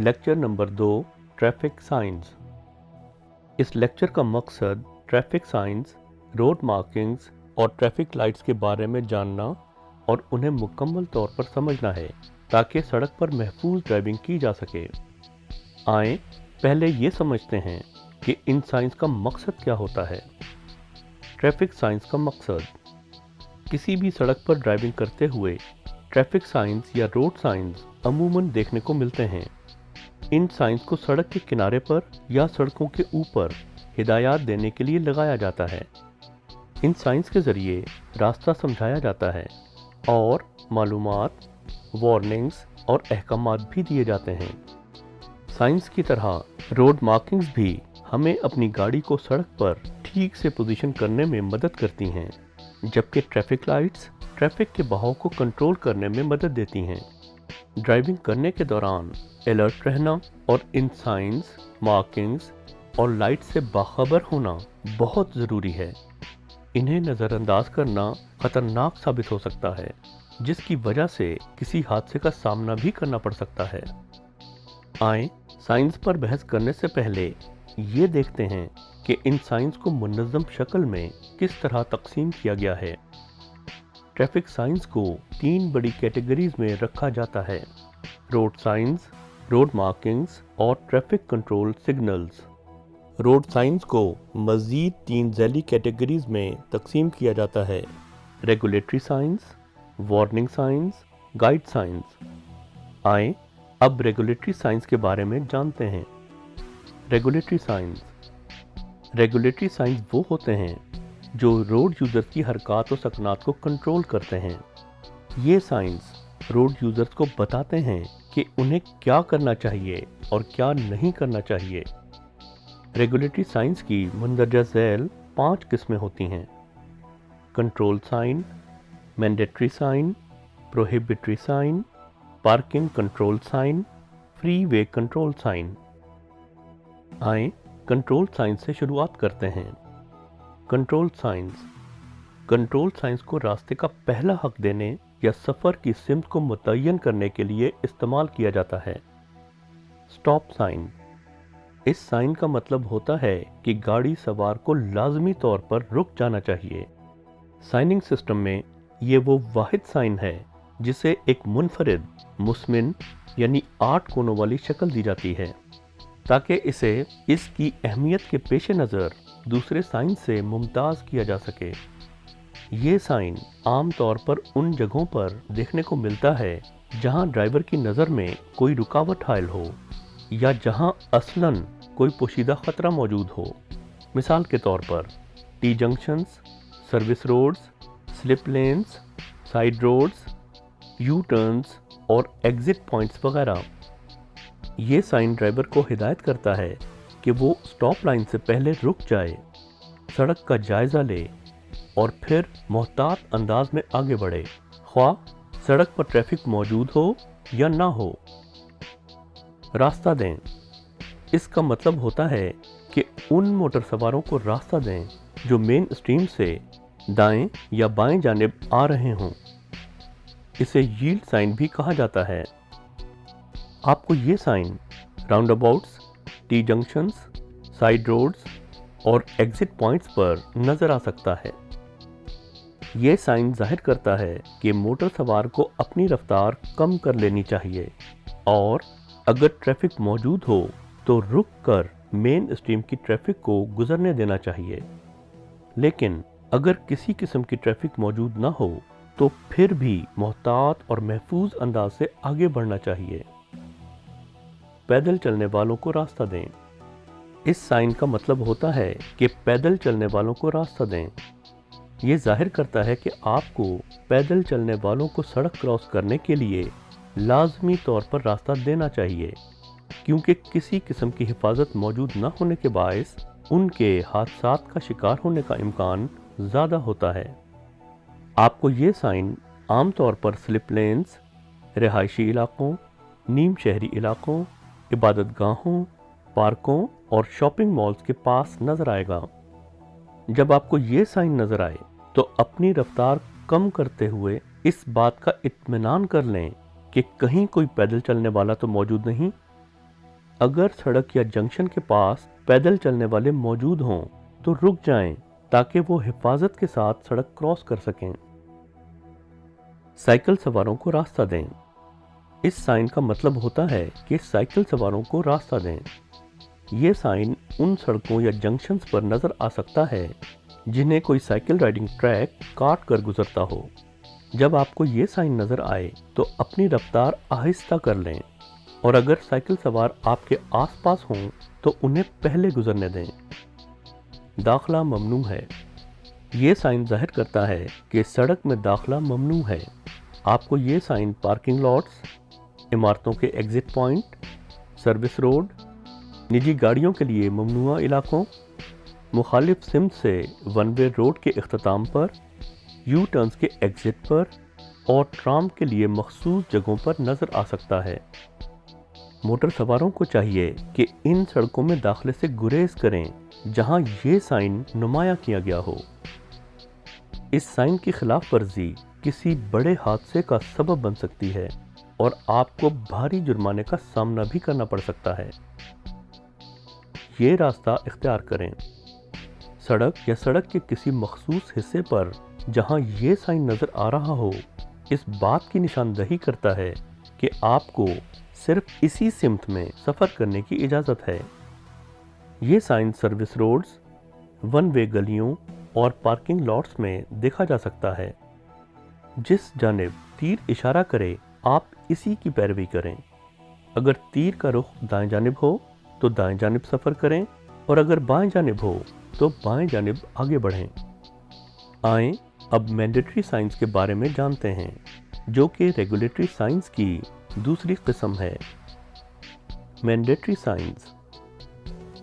Lecture number 2, traffic science. इस lecture का मकसद ट्रैफिक साइंस, रोड मार्किंग्स और ट्रैफिक लाइट्स के बारे में जानना और उन्हें मुकम्मल तौर पर समझना है ताकि सड़क पर महफूज ड्राइविंग की जा सके। आएं पहले ये समझते हैं कि इन साइंस का मकसद क्या होता है। ट्रैफिक साइंस का मकसद, किसी भी सड़क पर ड्राइविंग करते हुए ट्रैफिक साइंस या रोड साइंस अमूमन देखने को मिलते हैं। इन साइंस को सड़क के किनारे पर या सड़कों के ऊपर हिदायत देने के लिए लगाया जाता है। इन साइंस के ज़रिए रास्ता समझाया जाता है और मालूमात, वार्निंग्स और अहकामात भी दिए जाते हैं। साइंस की तरह रोड मार्किंग्स भी हमें अपनी गाड़ी को सड़क पर ठीक से पोजीशन करने में मदद करती हैं, जबकि ट्रैफिक लाइट्स ट्रैफिक के बहाव को कंट्रोल करने में मदद देती हैं। ड्राइविंग करने के दौरान अलर्ट रहना और इन साइंस, मार्किंग्स और लाइट से बाखबर होना बहुत ज़रूरी है। इन्हें नज़रअंदाज करना खतरनाक साबित हो सकता है, जिसकी वजह से किसी हादसे का सामना भी करना पड़ सकता है। आएं साइंस पर बहस करने से पहले ये देखते हैं कि इन साइंस को मुनज़्ज़म शक्ल में किस तरह तकसीम किया गया है। ट्रैफिक साइंस को 3 बड़ी कैटेगरीज में रखा जाता है: रोड साइंस, रोड मार्किंग्स और traffic control signals. Road science को मज़ीद 3 ज़ैली कैटेगरीज में तकसीम किया जाता है: regulatory science, warning science, guide science. आएं अब रेगुलेटरी साइंस के बारे में जानते हैं। रेगुलेटरी साइंस वो होते हैं जो रोड यूज़र्स की हरकत और सकनात को कंट्रोल करते हैं। ये साइंस रोड यूज़र्स को बताते हैं कि उन्हें क्या करना चाहिए और क्या नहीं करना चाहिए। रेगुलेटरी साइंस की मंदरजा झैल 5 किस्में होती हैं: control sign, mandatory sign, prohibitory sign, parking control sign, freeway control sign. आएं कंट्रोल साइंस से शुरुआत करते हैं। कंट्रोल साइंस को रास्ते का पहला हक देने या सफ़र की सिमत को मुतय्यन करने के लिए इस्तेमाल किया जाता है। स्टॉप साइन, इस साइन का मतलब होता है कि गाड़ी सवार को लाजमी तौर पर रुक जाना चाहिए। साइनिंग सिस्टम में ये वो वाहिद साइन है जिसे एक मुनफरिद मुस्मिन यानी 8 कोनों वाली शक्ल दी जाती है, ताकि इसे इसकी अहमियत के पेश नज़र दूसरे साइन से मुमताज़ किया जा सके। ये साइन आम तौर पर उन जगहों पर देखने को मिलता है जहां ड्राइवर की नज़र में कोई रुकावट हायल हो या जहां असलन कोई पोशीदा ख़तरा मौजूद हो। मिसाल के तौर पर T junctions, service roads, slip lanes, side roads, U turns और एग्जिट पॉइंट्स वगैरह। ये साइन ड्राइवर को हिदायत करता है कि वो स्टॉप लाइन से पहले रुक जाए, सड़क का जायज़ा ले और फिर मोहतात अंदाज में आगे बढ़े, ख्वाह सड़क पर ट्रैफिक मौजूद हो या ना हो। रास्ता दें, इसका मतलब होता है कि उन मोटर सवारों को रास्ता दें जो मेन स्ट्रीम से दाएं या बाएं जानिब आ रहे हों। इसे यील्ड साइन भी कहा जाता है। आपको ये sign roundabouts, T junctions, side roads और एग्जिट पॉइंट्स पर नज़र आ सकता है। ये साइन जाहिर करता है कि मोटर सवार को अपनी रफ्तार कम कर लेनी चाहिए और अगर ट्रैफिक मौजूद हो तो रुक कर मेन स्ट्रीम की ट्रैफिक को गुजरने देना चाहिए। लेकिन अगर किसी किस्म की ट्रैफिक मौजूद ना हो तो फिर भी मोहतात और महफूज अंदाज से आगे बढ़ना चाहिए। पैदल चलने वालों को रास्ता दें, इस साइन का मतलब होता है कि पैदल चलने वालों को रास्ता दें। ये जाहिर करता है कि आपको पैदल चलने वालों को सड़क क्रॉस करने के लिए लाजमी तौर पर रास्ता देना चाहिए, क्योंकि किसी किस्म की हिफाजत मौजूद न होने के बायस उनके हादसात का शिकार होने का इम्कान ज़्यादा होता है। आपको ये साइन आम तौर पर स्लिप लेन्स, रिहायशी इलाकों, नीम शहरी इलाकों, इबादत गाहों, पार्कों और शॉपिंग मॉल्स के पास नज़र आएगा। जब आपको ये साइन नज़र आए तो अपनी रफ्तार कम करते हुए इस बात का इत्मीनान कर लें कि कहीं कोई पैदल चलने वाला तो मौजूद नहीं। अगर सड़क या जंक्शन के पास पैदल चलने वाले मौजूद हों तो रुक जाएं ताकि वो हिफाजत के साथ सड़क क्रॉस कर सकें। साइकिल सवारों को रास्ता दें। इस साइन का मतलब होता है कि साइकिल सवारों को रास्ता दें। ये साइन उन सड़कों या जंक्शंस पर नजर आ सकता है जिन्हें कोई साइकिल राइडिंग ट्रैक काट कर गुजरता हो। जब आपको ये साइन नजर आए तो अपनी रफ्तार आहिस्ता कर लें और अगर साइकिल सवार आपके आसपास हों तो उन्हें पहले गुजरने दें। दाखला ममनू है। ये साइन जाहिर करता है कि सड़क में दाखला ममनू है। आपको ये साइन पार्किंग लॉट्स, इमारतों के एग्जिट पॉइंट, सर्विस रोड, निजी गाड़ियों के लिए ममनुआ इलाकों, मुखालिफ सिम्त से वन वे रोड के इख्तिताम पर, यू टर्न्स के एग्जिट पर और ट्राम के लिए मखसूस जगहों पर नजर आ सकता है। मोटर सवारों को चाहिए कि इन सड़कों में दाखिले से गुरेज करें जहां ये साइन नुमाया किया गया हो। इस साइन की खिलाफ वर्जी किसी बड़े हादसे का सबब बन सकती है और आपको भारी जुर्माने का सामना भी करना पड़ सकता है। ये रास्ता इख्तियार करें। सड़क या सड़क के किसी मखसूस हिस्से पर जहां ये साइन नजर आ रहा हो, इस बात की निशानदही करता है कि आपको सिर्फ इसी सिमत में सफर करने की इजाजत है। ये sign service roads, one way गलियों और पार्किंग लॉट्स में देखा जा सकता है। जिस जानिब तीर इशारा करे आप इसी की पैरवी करें। अगर तीर का रुख दाएं जानिब हो तो दाएं जानिब सफर करें और अगर बाएं जानिब हो तो बाएं जानिब आगे बढ़ें। आएं अब मैंडेटरी साइंस के बारे में जानते हैं, जो कि रेगुलेटरी साइंस की दूसरी किस्म है। Mandatory science.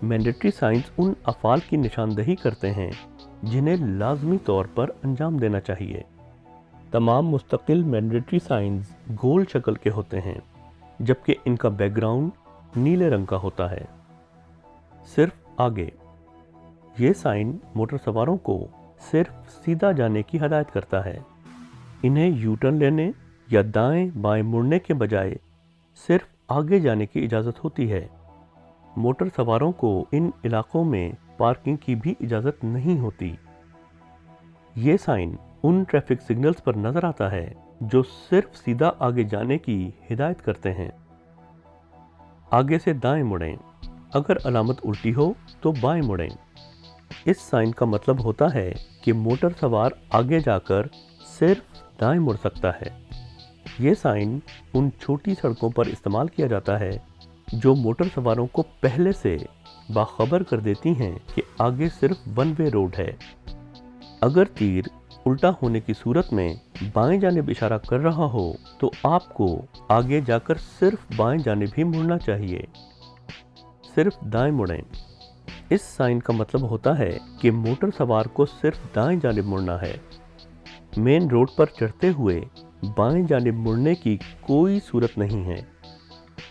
मैंडेटरी साइंस उन अफ़ाल की निशानदही करते हैं जिन्हें लाजमी तौर पर अंजाम देना चाहिए। तमाम मुस्तकिल मैंडेटरी साइंस गोल शक्ल के होते हैं, जबकि इनका बैकग्राउंड नीले रंग का होता है। सिर्फ आगे। ये साइन मोटर सवारों को सिर्फ सीधा जाने की हदायत करता है। इन्हें यू टर्न लेने या दाएं बाएं मुड़ने के बजाय सिर्फ आगे जाने की इजाज़त होती है। मोटर सवारों को इन इलाकों में पार्किंग की भी इजाज़त नहीं होती। ये साइन उन ट्रैफिक सिग्नल्स पर नजर आता है जो सिर्फ सीधा आगे जाने की हिदायत करते हैं। आगे से दाएं मुड़ें। अगर अलामत उल्टी हो तो बाएं मुड़ें। इस साइन का मतलब होता है कि मोटर सवार आगे जाकर सिर्फ दाएं मुड़ सकता है। ये साइन उन छोटी सड़कों पर इस्तेमाल किया जाता है जो मोटर सवारों को पहले से बाखबर कर देती हैं कि आगे सिर्फ वन वे रोड है। अगर तीर उल्टा होने की सूरत में बाएं जानिब इशारा कर रहा हो तो आपको आगे जाकर सिर्फ बाएं जानिब ही मुड़ना चाहिए। सिर्फ दाएं मुड़ें। इस साइन का मतलब होता है कि मोटर सवार को सिर्फ दाएं जानिब मुड़ना है। मेन रोड पर चढ़ते हुए बाएं जानिब मुड़ने की कोई सूरत नहीं है।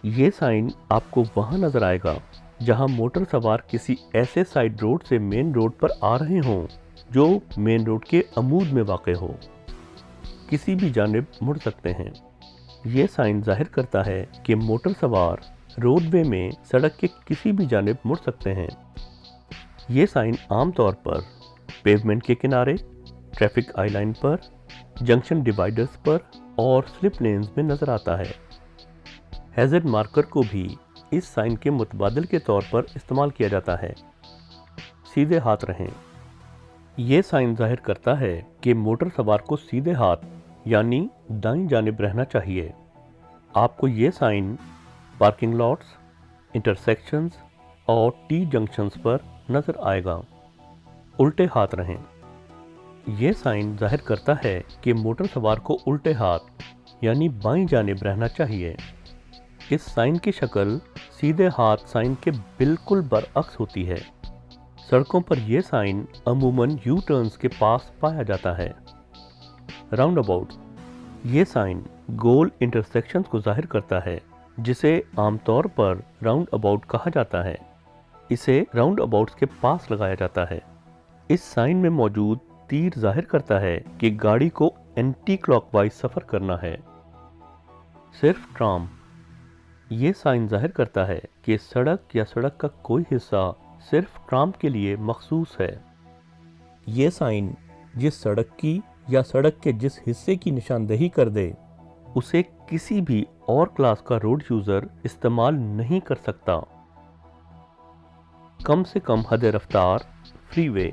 ये साइन आपको वहां नजर आएगा जहां मोटर सवार किसी ऐसे साइड रोड से मेन रोड पर आ रहे हों जो मेन रोड के अमूद में वाक़ हो। किसी भी जानिब मुड़ सकते हैं। ये साइन जाहिर करता है कि मोटर सवार रोडवे में सड़क के किसी भी जानिब मुड़ सकते हैं। ये साइन आमतौर पर पेवमेंट के किनारे, ट्रैफिक आई लाइन पर, जंक्शन डिवाइडर्स पर और स्लिप लेन्स में नजर आता है। हैज़र्ड मार्कर को भी इस साइन के मुतबादिल के तौर पर इस्तेमाल किया जाता है। सीधे हाथ रहें। ये साइन जाहिर करता है कि मोटर सवार को सीधे हाथ यानी दाईं जानिब रहना चाहिए। आपको ये साइन पार्किंग लॉट्स, इंटरसेक्शंस और टी जंक्शंस पर नजर आएगा। उल्टे हाथ रहें। यह साइन जाहिर करता है कि मोटर सवार को उल्टे हाथ यानी बाईं जानिब रहना चाहिए। इस साइन की शक्ल सीधे हाथ साइन के बिल्कुल बरअक्स होती है। सड़कों पर यह साइन अमूमन यू टर्न्स के पास पाया जाता है। Round about. ये साइन गोल इंटरसेक्शंस को जाहिर करता है, जिसे आमतौर पर राउंड अबाउट कहा जाता है। इसे राउंड अबाउट्स के पास लगाया जाता है। इस साइन में मौजूद تیر ظاہر کرتا ہے کہ گاڑی کو اینٹی کلاک وائز سفر کرنا ہے۔ صرف ٹرام، یہ سائن ظاہر کرتا ہے کہ سڑک یا سڑک کا کوئی حصہ صرف ٹرام کے لیے مخصوص ہے۔ یہ سائن جس سڑک کی یا سڑک کے جس حصے کی نشاندہی کر دے اسے کسی بھی اور کلاس کا روڈ یوزر استعمال نہیں کر سکتا۔ کم سے کم حد رفتار فری وے،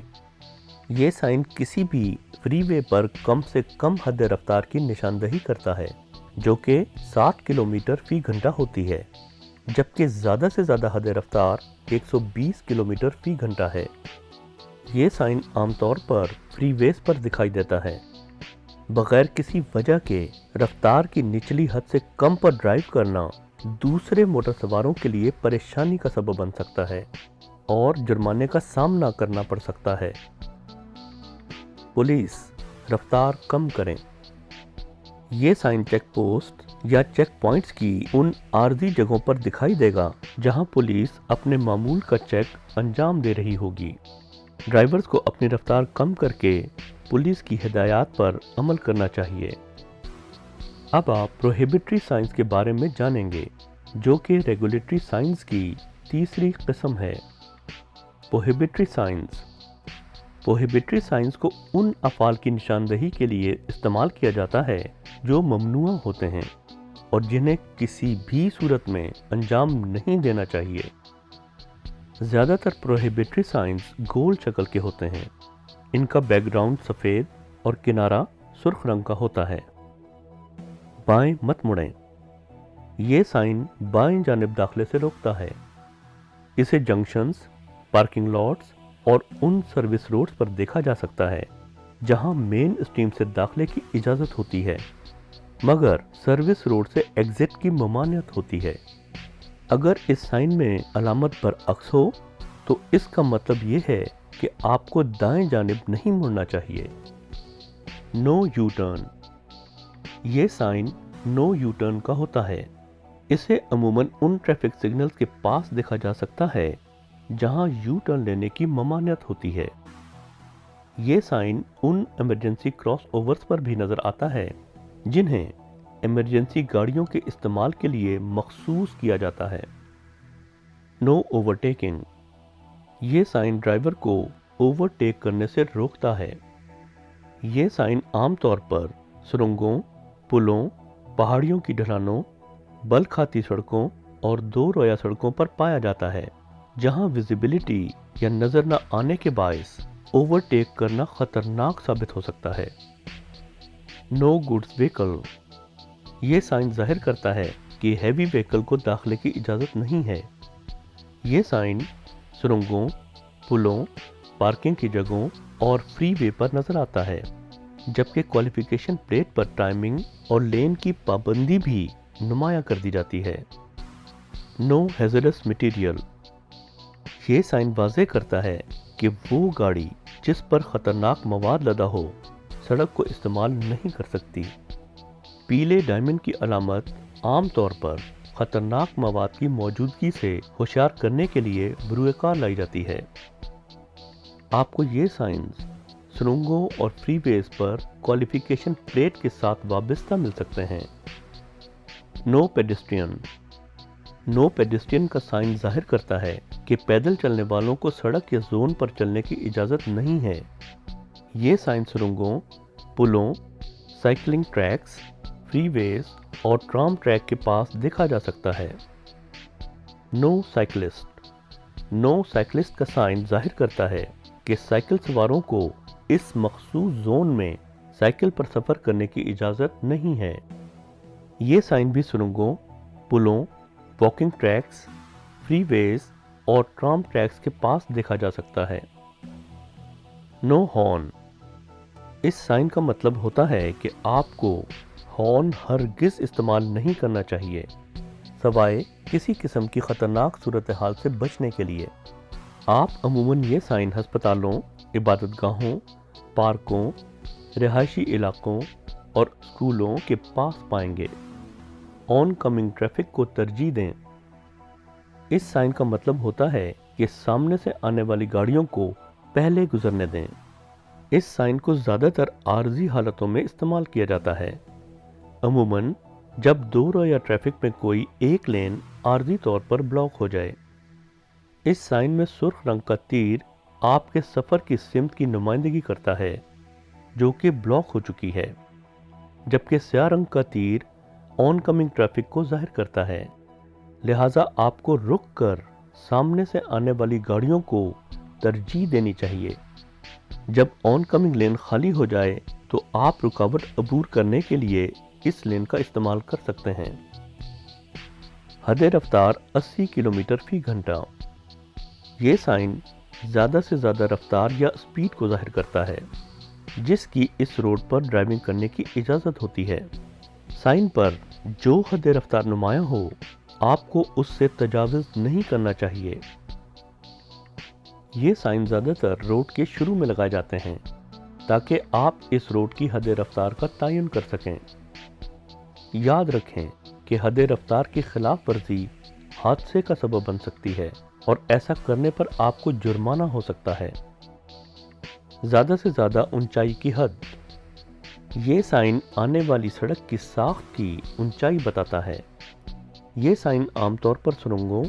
یہ سائن کسی بھی فری وے پر کم سے کم حد رفتار کی نشاندہی کرتا ہے جو کہ 60 کلومیٹر فی گھنٹہ ہوتی ہے، جبکہ زیادہ سے زیادہ حد رفتار 120 کلومیٹر فی گھنٹہ ہے۔ یہ سائن عام طور پر فری ویز پر دکھائی دیتا ہے۔ بغیر کسی وجہ کے رفتار کی نچلی حد سے کم پر ڈرائیو کرنا دوسرے موٹر سواروں کے لیے پریشانی کا سبب بن سکتا ہے اور جرمانے کا سامنا کرنا پڑ سکتا ہے۔ پولیس، رفتار کم کریں۔ یہ سائن چیک پوسٹ یا چیک پوائنٹس کی ان عارضی جگہوں پر دکھائی دے گا جہاں پولیس اپنے معمول کا چیک انجام دے رہی ہوگی۔ ڈرائیورز کو اپنی رفتار کم کر کے پولیس کی ہدایات پر عمل کرنا چاہیے۔ اب آپ پروہیبٹری سائنس کے بارے میں جانیں گے جو کہ ریگولیٹری سائنس کی تیسری قسم ہے۔ پروہیبٹری سائنس، پروہیبٹری سائنس کو ان افعال کی نشاندہی کے لیے استعمال کیا جاتا ہے جو ممنوع ہوتے ہیں اور جنہیں کسی بھی صورت میں انجام نہیں دینا چاہیے۔ زیادہ تر پروہیبٹری سائنس گول شکل کے ہوتے ہیں۔ ان کا بیک گراؤنڈ سفید اور کنارہ سرخ رنگ کا ہوتا ہے۔ بائیں مت مڑیں، یہ سائن بائیں جانب داخلے سے روکتا ہے۔ اسے جنکشنز، پارکنگ لاٹس اور ان سروس روڈز پر دیکھا جا سکتا ہے جہاں مین اسٹریم سے داخلے کی اجازت ہوتی ہے مگر سروس روڈ سے ایگزٹ کی ممانعت ہوتی ہے۔ اگر اس سائن میں علامت برعکس ہو تو اس کا مطلب یہ ہے کہ آپ کو دائیں جانب نہیں مڑنا چاہیے۔ نو یو ٹرن، یہ سائن نو یو ٹرن کا ہوتا ہے۔ اسے عموماً ان ٹریفک سگنلز کے پاس دیکھا جا سکتا ہے جہاں یو ٹرن لینے کی ممانعت ہوتی ہے۔ یہ سائن ان ایمرجنسی کراس اوورز پر بھی نظر آتا ہے جنہیں ایمرجنسی گاڑیوں کے استعمال کے لیے مخصوص کیا جاتا ہے۔ نو اوورٹیکنگ، یہ سائن ڈرائیور کو اوورٹیک کرنے سے روکتا ہے۔ یہ سائن عام طور پر سرنگوں، پلوں، پہاڑیوں کی ڈھلانوں، بل کھاتی سڑکوں اور دو رویہ سڑکوں پر پایا جاتا ہے جہاں ویزیبلٹی یا نظر نہ آنے کے باعث اوورٹیک کرنا خطرناک ثابت ہو سکتا ہے۔ نو گڈز وہیکل، یہ سائن ظاہر کرتا ہے کہ ہیوی وہیکل کو داخلے کی اجازت نہیں ہے۔ یہ سائن سرنگوں، پلوں، پارکنگ کی جگہوں اور فری وے پر نظر آتا ہے، جبکہ کوالیفیکیشن پلیٹ پر ٹائمنگ اور لین کی پابندی بھی نمایاں کر دی جاتی ہے۔ نو ہیزرڈس مٹیریل، یہ سائن واضح کرتا ہے کہ وہ گاڑی جس پر خطرناک مواد لدا ہو سڑک کو استعمال نہیں کر سکتی۔ پیلے ڈائمنڈ کی علامت عام طور پر خطرناک مواد کی موجودگی سے ہوشیار کرنے کے لیے بروئے کار لائی جاتی ہے۔ آپ کو یہ سائنز سرنگوں اور فری ویز پر کوالیفیکیشن پلیٹ کے ساتھ وابستہ مل سکتے ہیں۔ نو پیڈسٹرین، نو پیڈسٹرین کا سائن ظاہر کرتا ہے کہ پیدل چلنے والوں کو سڑک یا زون پر چلنے کی اجازت نہیں ہے۔ یہ سائن سرنگوں، پلوں، سائیکلنگ ٹریکس، فری ویز اور ٹرام ٹریک کے پاس دیکھا جا سکتا ہے۔ نو سائیکلسٹ، نو سائیکلسٹ کا سائن ظاہر کرتا ہے کہ سائیکل سواروں کو اس مخصوص زون میں سائیکل پر سفر کرنے کی اجازت نہیں ہے۔ یہ سائن بھی سرنگوں، پلوں، واکنگ ٹریکس، فری ویز اور ٹرام ٹریکس کے پاس دیکھا جا سکتا ہے۔ نو ہارن، اس سائن کا مطلب ہوتا ہے کہ آپ کو ہارن ہرگز استعمال نہیں کرنا چاہیے سوائے کسی قسم کی خطرناک صورتحال سے بچنے کے لیے۔ آپ عموماً یہ سائن ہسپتالوں، عبادت گاہوں، پارکوں، رہائشی علاقوں اور اسکولوں کے پاس پائیں گے۔ آن کمنگ ٹریفک کو ترجیح دیں، اس سائن کا مطلب ہوتا ہے کہ سامنے سے آنے والی گاڑیوں کو پہلے گزرنے دیں۔ اس سائن کو زیادہ تر عارضی حالتوں میں استعمال کیا جاتا ہے، عموماً جب دو رو یا ٹریفک میں کوئی ایک لین عارضی طور پر بلاک ہو جائے۔ اس سائن میں سرخ رنگ کا تیر آپ کے سفر کی سمت کی نمائندگی کرتا ہے جو کہ بلاک ہو چکی ہے، جبکہ سیاہ رنگ کا تیر آن کمنگ ٹریفک کو ظاہر کرتا ہے، لہٰذا آپ کو رک کر سامنے سے آنے والی گاڑیوں کو ترجیح دینی چاہیے۔ جب آن کمنگ لین خالی ہو جائے تو آپ رکاوٹ عبور کرنے کے لیے اس لین کا استعمال کر سکتے ہیں۔ حد رفتار 80 کلومیٹر فی گھنٹہ۔ یہ سائن زیادہ سے زیادہ رفتار یا اسپیڈ کو ظاہر کرتا ہے جس کی اس روڈ پر ڈرائیونگ کرنے کی اجازت ہوتی ہے۔ سائن پر جو حد رفتار نمایاں ہو آپ کو اس سے تجاوز نہیں کرنا چاہیے۔ یہ سائن زیادہ تر روڈ کے شروع میں لگائے جاتے ہیں تاکہ آپ اس روڈ کی حد رفتار کا تعین کر سکیں۔ یاد رکھیں کہ حد رفتار کی خلاف ورزی حادثے کا سبب بن سکتی ہے اور ایسا کرنے پر آپ کو جرمانہ ہو سکتا ہے۔ زیادہ سے زیادہ اونچائی کی حد۔ یہ سائن آنے والی سڑک کی ساخت کی اونچائی بتاتا ہے۔ یہ سائن عام طور پر سرنگوں،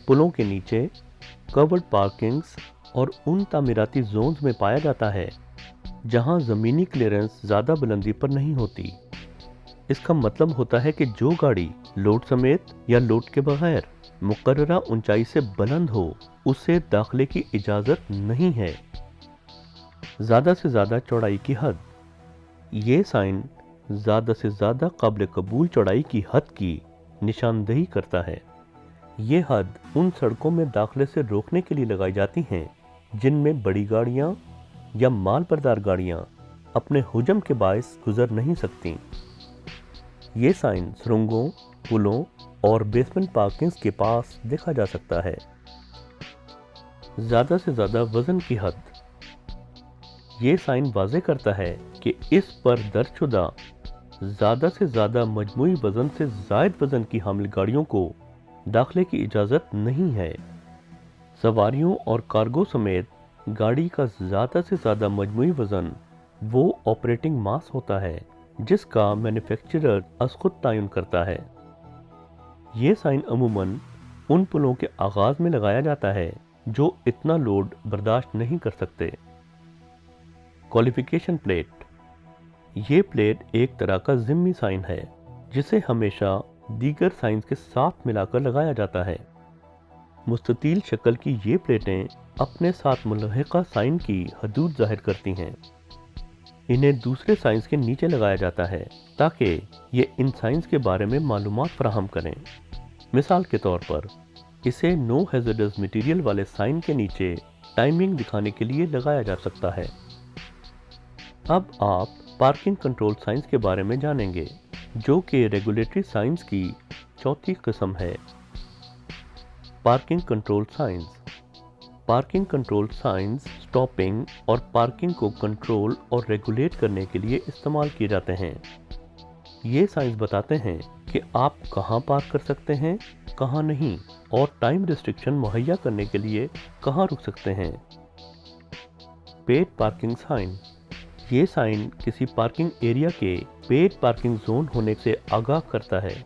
پلوں کے نیچے، کورڈ پارکنگز اور ان تعمیراتی زونز میں پایا جاتا ہے جہاں زمینی کلیئرنس زیادہ بلندی پر نہیں ہوتی۔ اس کا مطلب ہوتا ہے کہ جو گاڑی لوڈ سمیت یا لوڈ کے بغیر مقررہ اونچائی سے بلند ہو اسے داخلے کی اجازت نہیں ہے۔ زیادہ سے زیادہ چوڑائی کی حد۔ یہ سائن زیادہ سے زیادہ قابل قبول چوڑائی کی حد کی نشاندہی کرتا ہے۔ یہ حد ان سڑکوں میں داخلے سے روکنے کے لیے لگائی جاتی ہیں جن میں بڑی گاڑیاں یا مال بردار گاڑیاں اپنے حجم کے باعث گزر نہیں سکتیں۔ یہ سائن سرنگوں، پلوں اور بیسمنٹ پارکنگز کے پاس دیکھا جا سکتا ہے۔ زیادہ سے زیادہ وزن کی حد۔ یہ سائن واضح کرتا ہے کہ اس پر درج شدہ زیادہ سے زیادہ مجموعی وزن سے زائد وزن کی حامل گاڑیوں کو داخلے کی اجازت نہیں ہے۔ سواریوں اور کارگو سمیت گاڑی کا زیادہ سے زیادہ مجموعی وزن وہ آپریٹنگ ماس ہوتا ہے جس کا مینوفیکچرر از خود تعین کرتا ہے۔ یہ سائن عموماً ان پلوں کے آغاز میں لگایا جاتا ہے جو اتنا لوڈ برداشت نہیں کر سکتے۔ Qualification plate. یہ پلیٹ ایک طرح کا ضمنی سائن ہے جسے ہمیشہ دیگر سائنز کے ساتھ ملا کر لگایا جاتا ہے۔ مستطیل شکل کی یہ پلیٹیں اپنے ساتھ ملحقہ سائن کی حدود ظاہر کرتی ہیں۔ انہیں دوسرے سائنز کے نیچے لگایا جاتا ہے تاکہ یہ ان سائنز کے بارے میں معلومات فراہم کریں۔ مثال کے طور پر اسے نو ہیزرڈس مٹیریل والے سائن کے نیچے ٹائمنگ دکھانے کے لیے لگایا جا سکتا ہے۔ اب آپ پارکنگ کنٹرول سائنز کے بارے میں جانیں گے جو کہ ریگولیٹری سائنز کی چوتھی قسم ہے۔ Parking control signs. Parking control signs stopping اور پارکنگ کو کنٹرول اور ریگولیٹ کرنے کے لیے استعمال کیے جاتے ہیں۔ یہ سائنز بتاتے ہیں کہ آپ کہاں پارک کر سکتے ہیں، کہاں نہیں، اور ٹائم ریسٹرکشن مہیا کرنے کے لیے کہاں رک سکتے ہیں۔ Paid parking sign. یہ سائن کسی پارکنگ ایریا کے پیڈ پارکنگ زون ہونے سے آگاہ کرتا ہے۔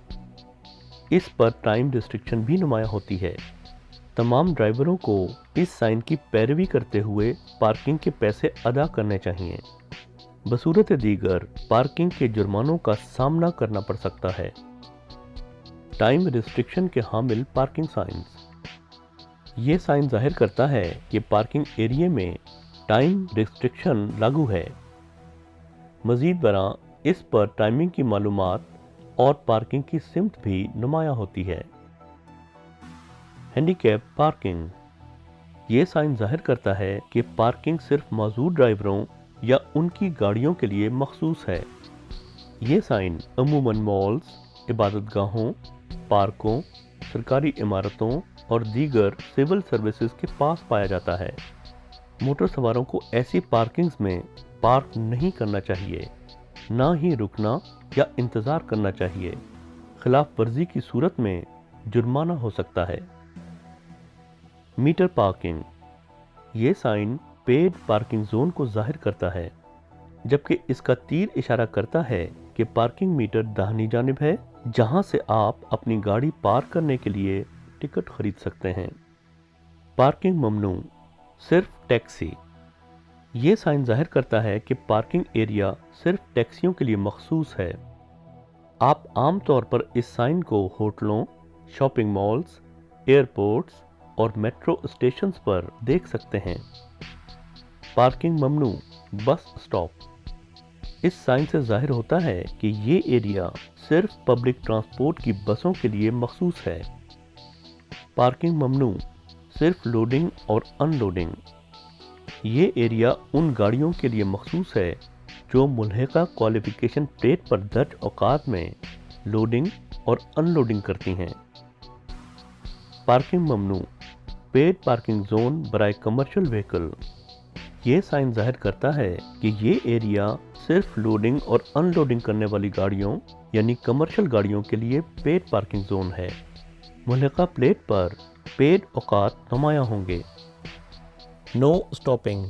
اس پر ٹائم ریسٹرکشن بھی نمایاں ہوتی ہے۔ تمام ڈرائیوروں کو اس سائن کی پیروی کرتے ہوئے پارکنگ کے پیسے ادا کرنے چاہیے۔ بصورت دیگر پارکنگ کے جرمانوں کا سامنا کرنا پڑ سکتا ہے۔ ٹائم ریسٹرکشن کے حامل پارکنگ سائنز۔ یہ سائن ظاہر کرتا ہے کہ پارکنگ ایریا میں ٹائم ریسٹرکشن لاگو ہے۔ مزید برآں اس پر ٹائمنگ کی معلومات اور پارکنگ کی سمت بھی نمایاں ہوتی ہے۔ Handicap parking. یہ سائن ظاہر کرتا ہے کہ پارکنگ صرف معذور ڈرائیوروں یا ان کی گاڑیوں کے لیے مخصوص ہے۔ یہ سائن عموماً مالز، عبادت گاہوں، پارکوں، سرکاری عمارتوں اور دیگر سول سروسز کے پاس پایا جاتا ہے۔ موٹر سواروں کو ایسی پارکنگز میں پارک نہیں کرنا چاہیے، نہ ہی رکنا یا انتظار کرنا چاہیے۔ خلاف ورزی کی صورت میں جرمانہ ہو سکتا ہے۔ Meter parking. یہ سائن पेड पार्किंग जोन को जाहिर करता है, जबकि इसका तीर इशारा करता है कि पार्किंग मीटर दाहिनी जानिब है, जहां से आप अपनी गाड़ी पार्क करने के लिए टिकट खरीद सकते हैं। पार्किंग ममनू, सिर्फ टैक्सी। ये साइन जाहिर करता है कि पार्किंग एरिया सिर्फ टैक्सियों के लिए मखसूस है। आप आमतौर पर इस साइन को होटलों, शॉपिंग मॉल्स, एयरपोर्ट्स और मेट्रो स्टेशंस पर देख सकते हैं। Parking ममनू, bus stop. इस साइन से जाहिर होता है कि ये एरिया सिर्फ पब्लिक ट्रांसपोर्ट की बसों के लिए मखसूस है। पार्किंग ममनू, सिर्फ लोडिंग और अनलोडिंग। ये एरिया उन गाड़ियों के लिए मखसूस है जो मुल्हिका क्वालिफिकेशन प्लेट पर दर्ज औकात में लोडिंग और अनलोडिंग करती हैं। पार्किंग ममनू, पेड पार्किंग जोन बराए कमर्शियल व्हीकल। ये साइन जाहिर करता है कि ये एरिया सिर्फ लोडिंग और अनलोडिंग करने वाली गाड़ियों यानी कमर्शियल गाड़ियों के लिए पेड पार्किंग जोन है। मुल्हिका प्लेट पर पेड औकात नुमायां होंगे। No stopping.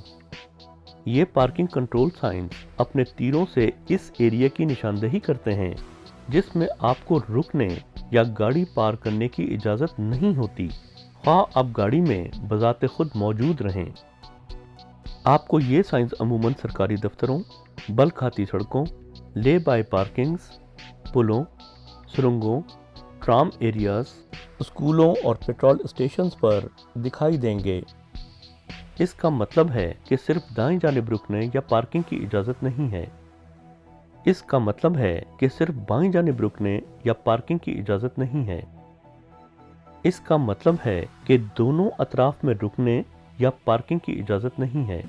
ये पार्किंग कंट्रोल साइंस अपने तीरों से इस एरिया की निशानदेही करते हैं जिसमें आपको रुकने या गाड़ी पार करने की इजाज़त नहीं होती, ख्वाह आप गाड़ी में बजाते खुद मौजूद रहें। आपको ये साइंस अमूमन सरकारी दफ्तरों, बल खाती सड़कों, ले बाय पार्किंग्स, पुलों, सुरंगों, ट्राम एरियाज, स्कूलों और पेट्रोल स्टेशंस पर दिखाई देंगे। इसका मतलब है कि सिर्फ दाईं जानिब रुकने या पार्किंग की इजाज़त नहीं है। इसका मतलब है कि सिर्फ बाईं जानिब रुकने या पार्किंग की इजाज़त नहीं है। इसका मतलब है कि दोनों अतराफ में रुकने या पार्किंग की इजाज़त नहीं है।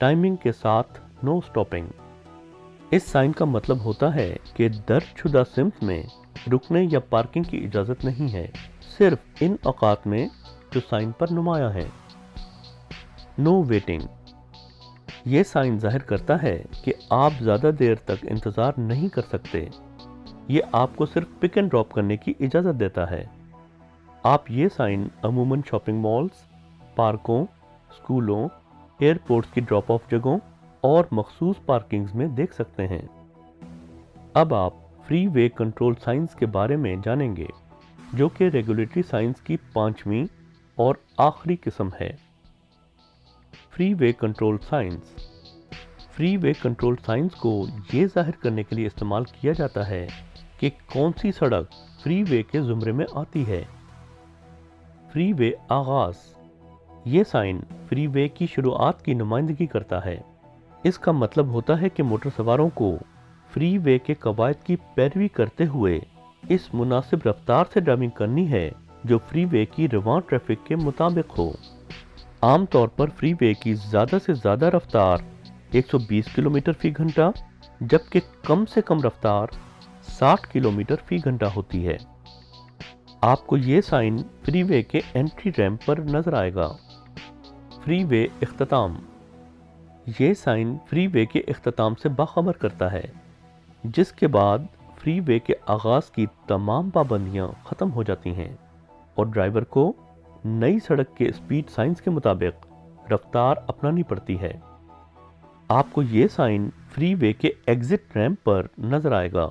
टाइमिंग के साथ नो स्टॉपिंग। इस साइन का मतलब होता है कि दर्जशुदा सिम्त में रुकने या पार्किंग की इजाज़त नहीं है, सिर्फ इन औकात में जो साइन पर नुमाया है। No waiting. ये साइन जाहिर करता है कि आप ज़्यादा देर तक इंतज़ार नहीं कर सकते। ये आपको सिर्फ पिक एंड ड्रॉप करने की इजाज़त देता है। आप ये साइन अमूमन शॉपिंग मॉल्स, पार्कों, स्कूलों, एयरपोर्ट्स की ड्रॉप ऑफ जगहों और मखसूस पार्किंग्स में देख सकते हैं। अब आप फ्री वे कंट्रोल साइंस के बारे में जानेंगे, जो कि रेगुलेटरी साइंस की 5वीं और आखिरी किस्म है। Free way control science. Free way control science को ये जाहिर करने के लिए इस्तेमाल किया जाता है कि कौन सी सड़क फ्री वे के ज़ुमरे में आती है। फ्री वे आगाज़। ये साइन फ्री वे की शुरुआत की नुमाइंदगी करता है। इसका मतलब होता है कि मोटर सवारों को फ्री वे के कवायद की पैरवी करते हुए इस मुनासिब रफ्तार से ड्राइविंग करनी है जो फ्री वे की रवां ट्रैफिक के मुताबिक हो। आमतौर पर फ्री वे की ज़्यादा से ज़्यादा रफ्तार 120 किलोमीटर फी घंटा, जबकि कम से कम रफ्तार 60 किलोमीटर फी घंटा होती है। आपको ये साइन फ्री वे के एंट्री रैंप पर नजर आएगा। फ्री वे इख्तिताम। ये साइन फ्री वे के इख्तिताम से बाखबर करता है, जिसके बाद फ्री वे के आगाज़ की तमाम पाबंदियां ख़त्म हो जाती हैं और ड्राइवर को नई सड़क के स्पीड साइंस के मुताबिक रफ्तार अपनानी पड़ती है। आपको ये साइन फ्री वे के एग्जिट रैंप पर नजर आएगा।